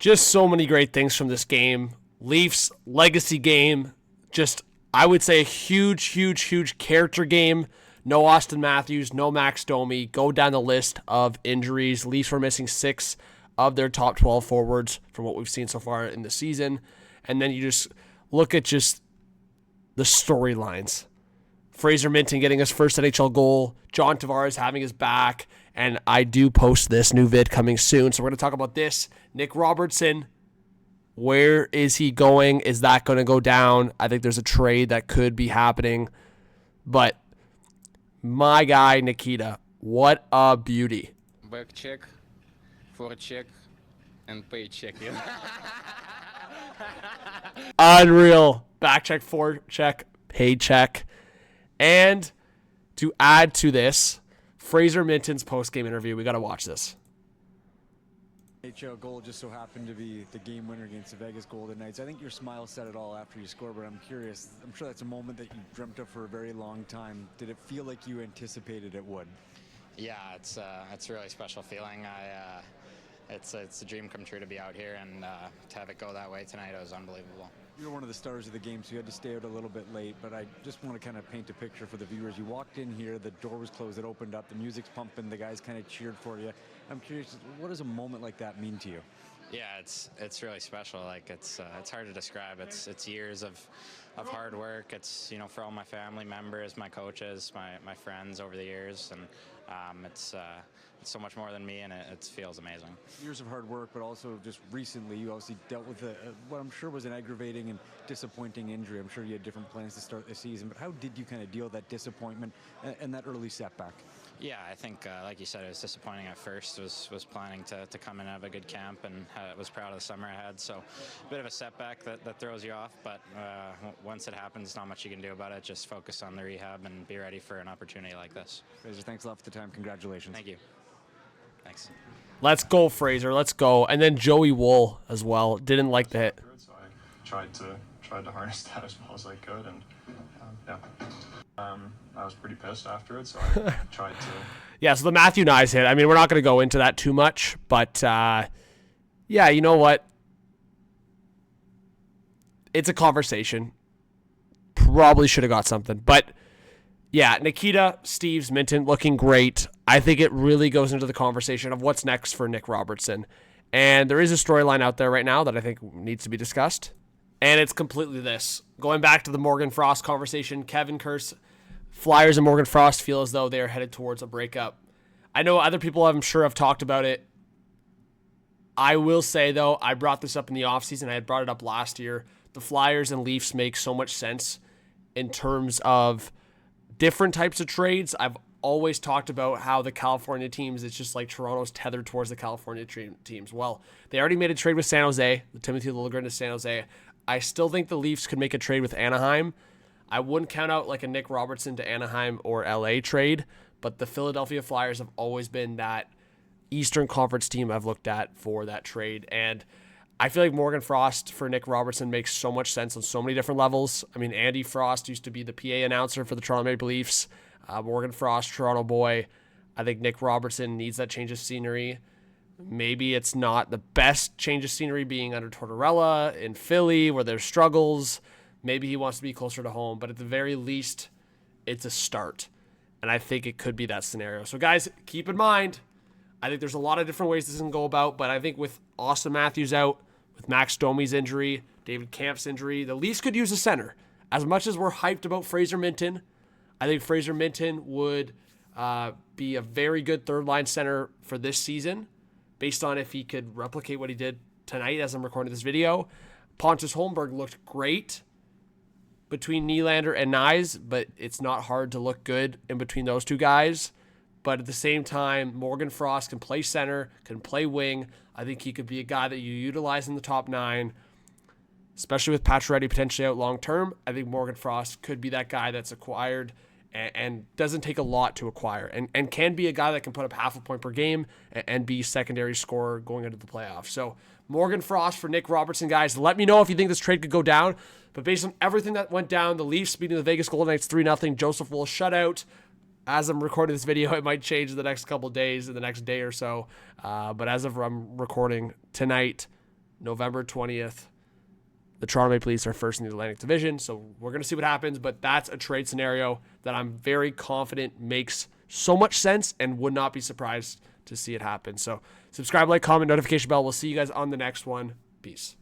Just so many great things from this game. Leafs legacy game. Just, I would say, a huge character game. No Austin Matthews, no Max Domi. Go down the list of injuries. Leafs were missing 6 of their top 12 forwards from what we've seen so far in the season. And then you just look at just the storylines. Fraser Minten getting his first NHL goal. John Tavares having his back. And I do post this new vid coming soon. So we're going to talk about this. Nick Robertson. Where is he going? Is that going to go down? I think there's a trade that could be happening. But my guy, Nikita, what a beauty. Back check, forward check, and pay check. Yeah. Unreal. Back check, forward check, paycheck. And to add to this, Fraser Minten's post-game interview. We got to watch this. NHL goal just so happened to be the game winner against the Vegas Golden Knights. I think your smile said it all after you scored, but I'm curious. I'm sure that's a moment that you dreamt of for a very long time. Did it feel like you anticipated it would? Yeah, it's a really special feeling. It's a dream come true to be out here, and to have it go that way tonight, it was unbelievable. You were one of the stars of the game, so you had to stay out a little bit late, but I just want to kind of paint a picture for the viewers. You walked in here, the door was closed, it opened up, the music's pumping, the guys kind of cheered for you. I'm curious, what does a moment like that mean to you? Yeah, it's really special. Like it's hard to describe. It's years of hard work. It's for all my family members, my coaches, my friends over the years, and it's so much more than me, and it feels amazing. Years of hard work, but also just recently you obviously dealt with what I'm sure was an aggravating and disappointing injury. I'm sure you had different plans to start the season, but how did you kind of deal with that disappointment and that early setback? Yeah, I think, like you said, it was disappointing at first. Was planning to come in and have a good camp, and was proud of the summer I had. So a bit of a setback that throws you off, but once it happens, not much you can do about it. Just focus on the rehab and be ready for an opportunity like this. Fraser, thanks a lot for the time. Congratulations. Thank you. Thanks. Let's go, Fraser. Let's go. And then Joey Wool as well. Didn't like the hit. So I tried to harness that as well as I could, and I was pretty pissed after it, so I tried to. Yeah, so the Matthew Nyes hit. I mean, we're not going to go into that too much, but yeah, you know what? It's a conversation. Probably should have got something, but yeah, Nikita, Steves, Minten looking great. I think it really goes into the conversation of what's next for Nick Robertson. And there is a storyline out there right now that I think needs to be discussed. And it's completely this. Going back to the Morgan Frost conversation, Kevin Kurz, Flyers and Morgan Frost feel as though they are headed towards a breakup. I know other people, I'm sure, have talked about it. I will say, though, I brought this up in the offseason. I had brought it up last year. The Flyers and Leafs make so much sense in terms of different types of trades. I've always talked about how the California teams, it's just like Toronto's tethered towards the California teams. Well, they already made a trade with San Jose, the Timothy Liljegren to San Jose. I still think the Leafs could make a trade with Anaheim. I wouldn't count out like a Nick Robertson to Anaheim or LA trade, but the Philadelphia Flyers have always been that Eastern Conference team I've looked at for that trade. And I feel like Morgan Frost for Nick Robertson makes so much sense on so many different levels. I mean, Andy Frost used to be the PA announcer for the Toronto Maple Leafs. Morgan Frost, Toronto boy. I think Nick Robertson needs that change of scenery. Maybe it's not the best change of scenery being under Tortorella in Philly where there's struggles. Maybe he wants to be closer to home, but at the very least, it's a start. And I think it could be that scenario. So guys, keep in mind, I think there's a lot of different ways this can go about, but I think with Austin Matthews out, with Max Domi's injury, David Kampf's injury, the Leafs could use a center. As much as we're hyped about Fraser Minten, I think Fraser Minten would be a very good third-line center for this season, based on if he could replicate what he did tonight as I'm recording this video. Pontus Holmberg looked great between Nylander and Nyes, but it's not hard to look good in between those two guys. But at the same time, Morgan Frost can play center, can play wing. I think he could be a guy that you utilize in the top 9, especially with Pacioretty potentially out long-term. I think Morgan Frost could be that guy that's acquired and doesn't take a lot to acquire and can be a guy that can put up half a point per game and be secondary scorer going into the playoffs. So Morgan Frost for Nick Robertson, guys. Let me know if you think this trade could go down. But based on everything that went down, the Leafs beating the Vegas Golden Knights 3-0, Joseph Wool shutout. As I'm recording this video, it might change in the next couple of days, in the next day or so. But as of I'm recording tonight, November 20th. The Toronto Maple Leafs are first in the Atlantic Division, so we're going to see what happens, but that's a trade scenario that I'm very confident makes so much sense and would not be surprised to see it happen. So subscribe, like, comment, notification bell. We'll see you guys on the next one. Peace.